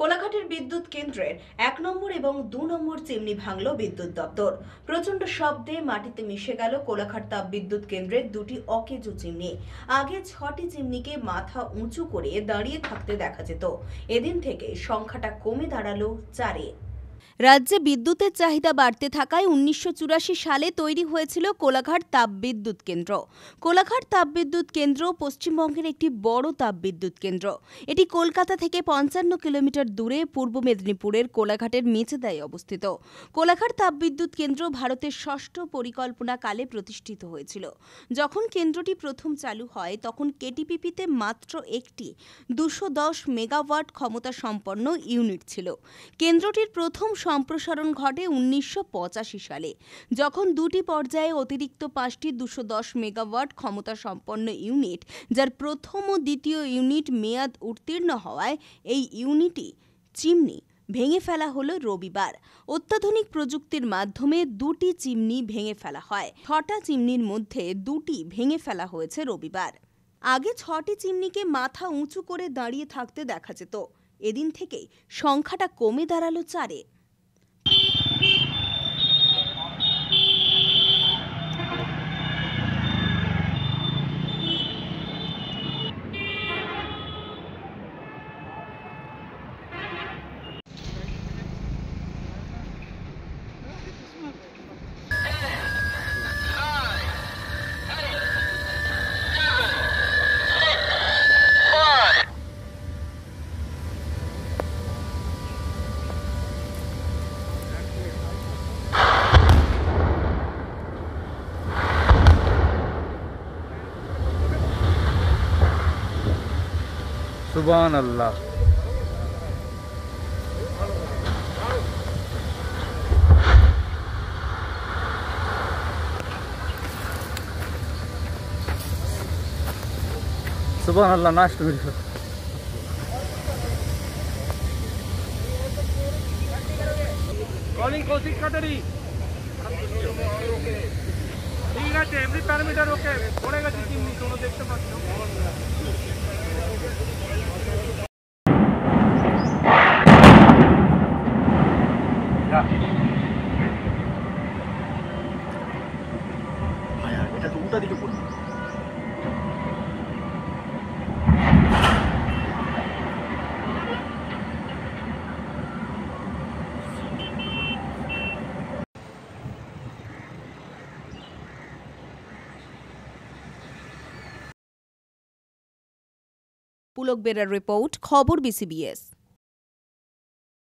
কোলাঘাটের বিদ্যুৎ কেন্দ্রের ১ নম্বর এবং ২ নম্বর চিমনি ভাঙল বিদ্যুৎ দপ্তর। প্রচণ্ড শব্দে মাটিতে মিশে গেল কোলাঘাট তাপবিদ্যুৎ কেন্দ্রের দুটি অকেজো চিমনি। আগে ৬টি চিমনিকে মাথা উঁচু করে দাঁড়িয়ে থাকতে দেখা যেত, এদিন থেকে সংখ্যাটা কমে দাঁড়ালো ৪-এ। রাজ্যে বিদ্যুতের চাহিদা বাড়তে থাকায় ১৯৮৪ সালে তৈরি হয়েছিল কোলাঘাট তাপবিদ্যুৎ কেন্দ্র। কোলাঘাট তাপবিদ্যুৎ কেন্দ্র পশ্চিমবঙ্গের একটি বড় তাপবিদ্যুৎ কেন্দ্র। এটি কলকাতা থেকে ৫৫ কিলোমিটার দূরে পূর্ব মেদিনীপুরের কোলাঘাটের মেচেদায় অবস্থিত। কোলাঘাট তাপবিদ্যুৎ কেন্দ্র ভারতের ষষ্ঠ পরিকল্পনাকালে প্রতিষ্ঠিত হয়েছিল। যখন কেন্দ্রটি প্রথম চালু হয় তখন কেটিপিপিতে মাত্র একটি ২১০ মেগাওয়াট ক্ষমতা সম্পন্ন ইউনিট ছিল। কেন্দ্রটির প্রথম সম্প্রসারণ ঘটে ১৯৮৫ সালে, যখন দুটি পর্যায়ে অতিরিক্ত ৫টি ২১০ মেগাওয়াট ক্ষমতা সম্পন্ন ইউনিট, যার প্রথম ও দ্বিতীয় ইউনিট মেয়াদ উত্তীর্ণ হওয়ায় এই ইউনিটই চিমনি ভেঙে ফেলা হলো রবিবার। অত্যাধুনিক প্রযুক্তির মাধ্যমে দুটি চিমনি ভেঙে ফেলা হয়। ৬টা চিমনির মধ্যে দুটি ভেঙে ফেলা হয়েছে রবিবার। আগে ৬টি চিমনিকে মাথা উঁচু করে দাঁড়িয়ে থাকতে দেখা যেত, এদিন থেকেই সংখ্যাটা কমে দাঁড়ালো ৪-এ। सुभान अल्लाह। सुभान अल्लाह। Nice to meet you. Calling Kaushik Katari ঠিক আছে, এমনি প্যারামিটার ওকে পড়ে গেছে চিমনি, তোমরা দেখতে পাচ্ছ। এটা তো উল্টা দিকে পড়বে। পুলক বেরার রিপোর্ট, খবর BCBS।